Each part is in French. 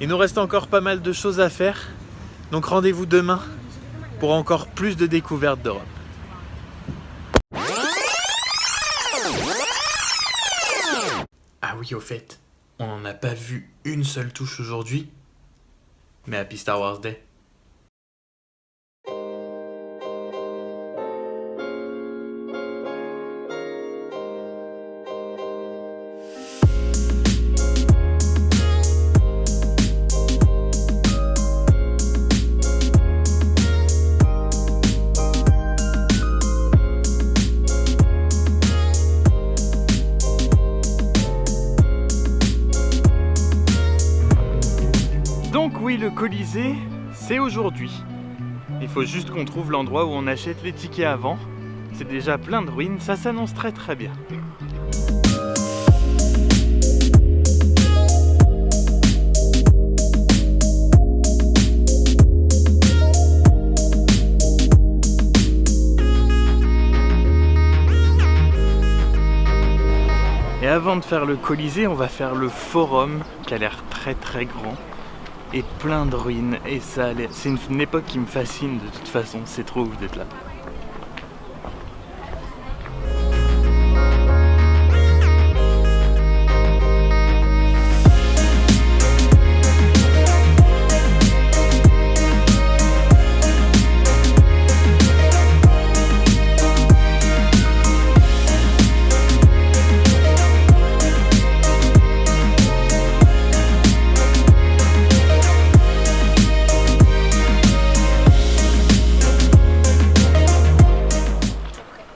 Il nous reste encore pas mal de choses à faire, donc rendez-vous demain pour encore plus de découvertes d'Europe. Ah oui, au fait, on n'en a pas vu une seule touche aujourd'hui, mais Happy Star Wars Day. Donc oui, le Colisée, c'est aujourd'hui. Il faut juste qu'on trouve l'endroit où on achète les tickets avant. C'est déjà plein de ruines, ça s'annonce très très bien. Et avant de faire le Colisée, on va faire le Forum, qui a l'air très très grand. Et plein de ruines, et ça, c'est une époque qui me fascine de toute façon, c'est trop ouf d'être là.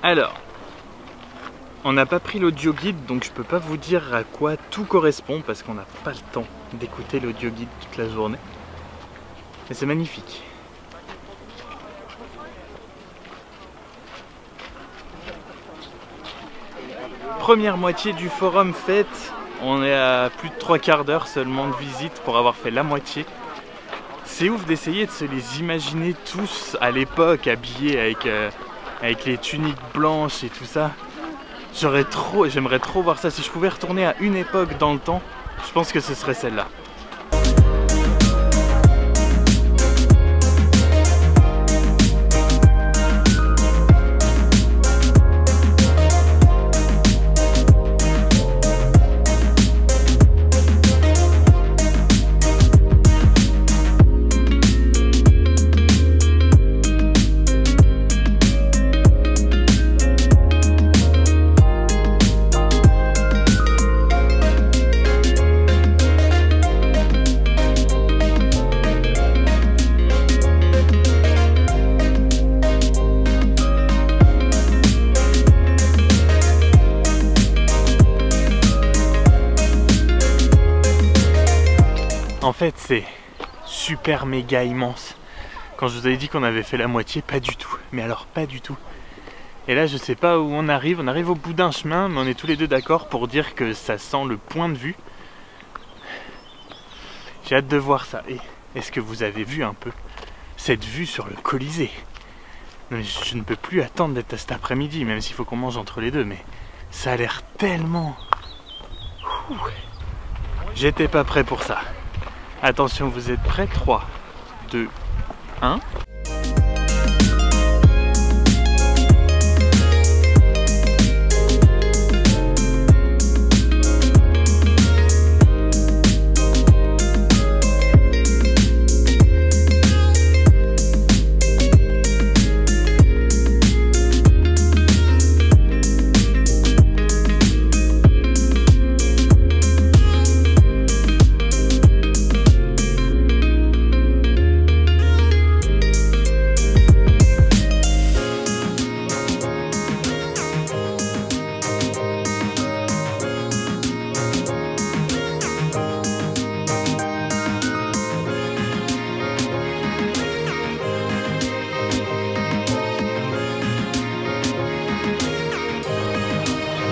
Alors, on n'a pas pris l'audio guide, donc je peux pas vous dire à quoi tout correspond parce qu'on n'a pas le temps d'écouter l'audio guide toute la journée. Mais c'est magnifique. Première moitié du forum faite, on est à plus de 3/4 d'heure seulement de visite pour avoir fait la moitié. C'est ouf d'essayer de se les imaginer tous à l'époque habillés avec les tuniques blanches et tout ça. J'aimerais trop voir ça. Si je pouvais retourner à une époque dans le temps, je pense que ce serait celle-là. En fait, c'est super méga immense. Quand je vous avais dit qu'on avait fait la moitié, pas du tout. Mais alors, pas du tout. Et là, je sais pas où on arrive. On arrive au bout d'un chemin, mais on est tous les deux d'accord pour dire que ça sent le point de vue. J'ai hâte de voir ça. Et est-ce que vous avez vu un peu cette vue sur le Colisée? Non, mais je ne peux plus attendre d'être à cet après-midi, même s'il faut qu'on mange entre les deux. Mais ça a l'air tellement... J'étais pas prêt pour ça. Attention, vous êtes prêts? 3, 2, 1.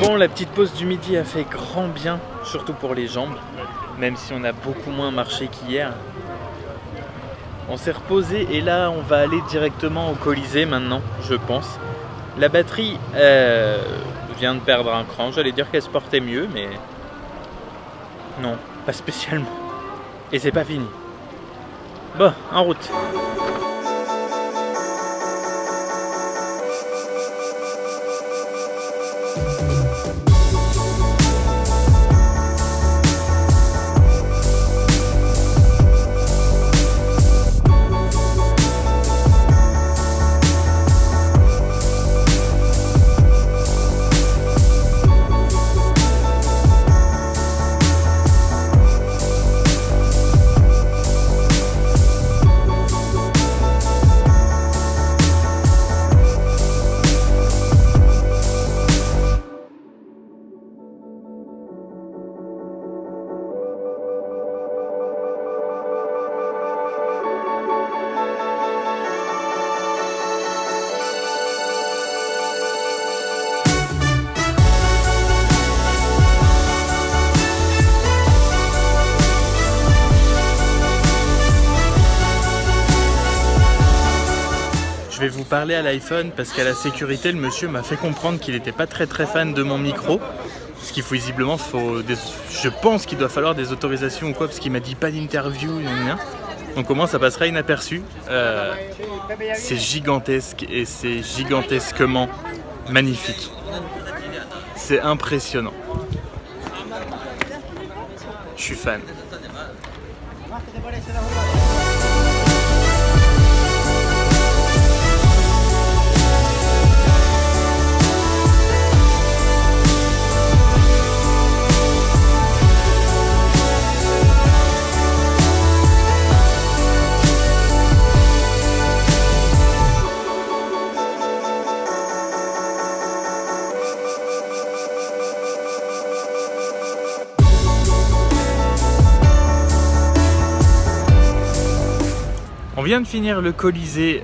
Bon, la petite pause du midi a fait grand bien, surtout pour les jambes, même si on a beaucoup moins marché qu'hier. On s'est reposé et là on va aller directement au Colisée maintenant, je pense. La batterie vient de perdre un cran, j'allais dire qu'elle se portait mieux, mais non, pas spécialement. Et c'est pas fini. Bon, en route. Je vais vous parler à l'iPhone parce qu'à la sécurité, le monsieur m'a fait comprendre qu'il n'était pas très fan de mon micro. Parce qu'il faut visiblement, je pense qu'il doit falloir des autorisations ou quoi, parce qu'il m'a dit pas d'interview, donc au moins ça passera inaperçu. C'est gigantesque et c'est gigantesquement magnifique. C'est impressionnant. Je suis fan. On vient de finir le Colisée.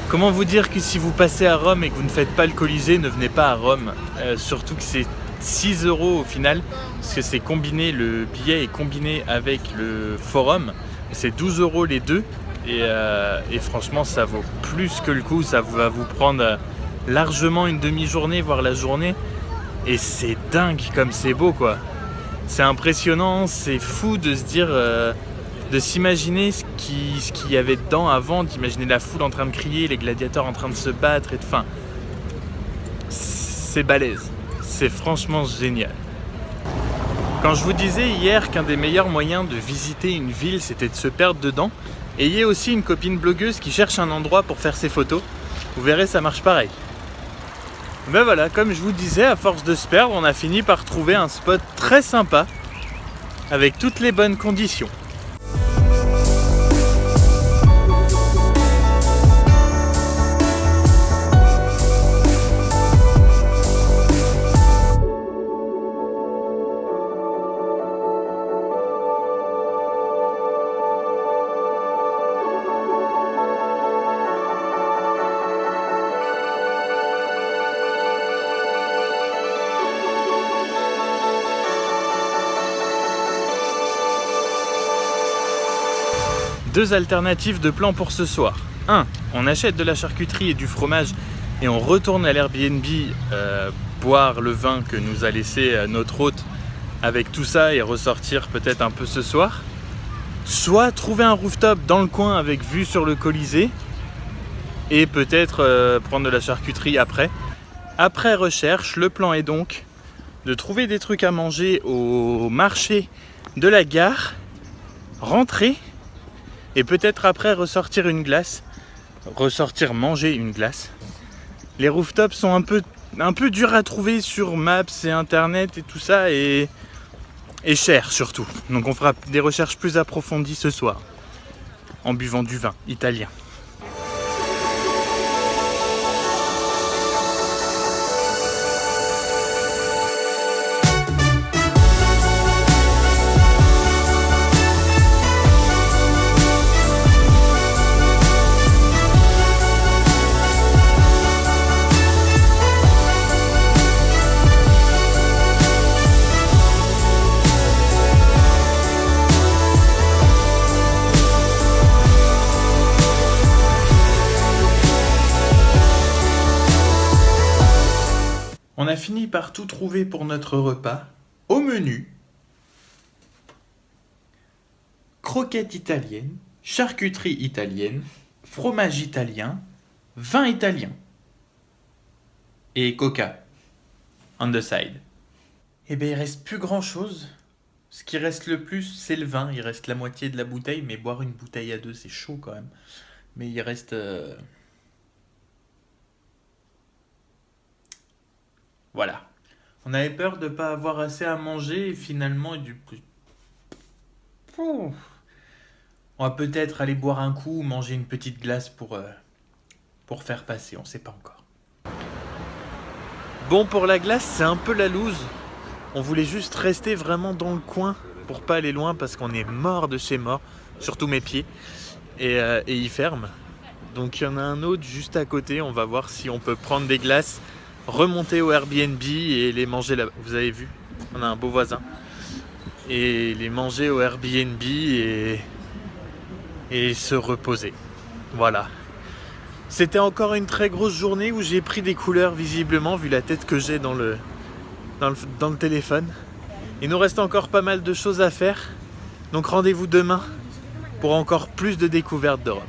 Comment vous dire que si vous passez à Rome et que vous ne faites pas le Colisée, ne venez pas à Rome. Surtout que c'est 6 € au final, parce que c'est combiné, le billet est combiné avec le forum. C'est 12 € les deux. Et franchement, ça vaut plus que le coup. Ça va vous prendre largement une demi-journée, voire la journée. Et c'est dingue comme c'est beau, quoi. C'est impressionnant, c'est fou de se dire... de s'imaginer ce qu'il y avait dedans avant, d'imaginer la foule en train de crier, les gladiateurs en train de se battre, enfin, c'est balèze, c'est franchement génial. Quand je vous disais hier qu'un des meilleurs moyens de visiter une ville, c'était de se perdre dedans, ayez aussi une copine blogueuse qui cherche un endroit pour faire ses photos, vous verrez, ça marche pareil. Ben voilà, comme je vous disais, à force de se perdre, on a fini par trouver un spot très sympa, avec toutes les bonnes conditions. Deux alternatives de plan pour ce soir. 1. On achète de la charcuterie et du fromage et on retourne à l'Airbnb boire le vin que nous a laissé notre hôte avec tout ça et ressortir peut-être un peu ce soir. Soit trouver un rooftop dans le coin avec vue sur le Colisée et peut-être prendre de la charcuterie après. Après recherche, le plan est donc de trouver des trucs à manger au marché de la gare, rentrer et peut-être après ressortir manger une glace. Les rooftops sont un peu durs à trouver sur Maps et Internet et tout ça et cher surtout. Donc on fera des recherches plus approfondies ce soir en buvant du vin italien. On a fini par tout trouver pour notre repas. Au menu, croquettes italiennes, charcuterie italienne, fromage italien, vin italien. Et coca. On the side. Eh bien, il reste plus grand chose. Ce qui reste le plus, c'est le vin. Il reste la moitié de la bouteille, mais boire une bouteille à deux, c'est chaud quand même. Mais il reste... Voilà. On avait peur de ne pas avoir assez à manger et finalement, on va peut-être aller boire un coup ou manger une petite glace pour faire passer, on ne sait pas encore. Bon, pour la glace, c'est un peu la loose. On voulait juste rester vraiment dans le coin pour pas aller loin parce qu'on est mort de chez mort, surtout mes pieds, et ils ferment. Donc il y en a un autre juste à côté, on va voir si on peut prendre des glaces, remonter au Airbnb et les manger là. Vous avez vu, on a un beau voisin. Et les manger au Airbnb et se reposer. Voilà. C'était encore une très grosse journée où j'ai pris des couleurs visiblement, vu la tête que j'ai dans le téléphone. Il nous reste encore pas mal de choses à faire. Donc rendez-vous demain pour encore plus de découvertes d'Europe.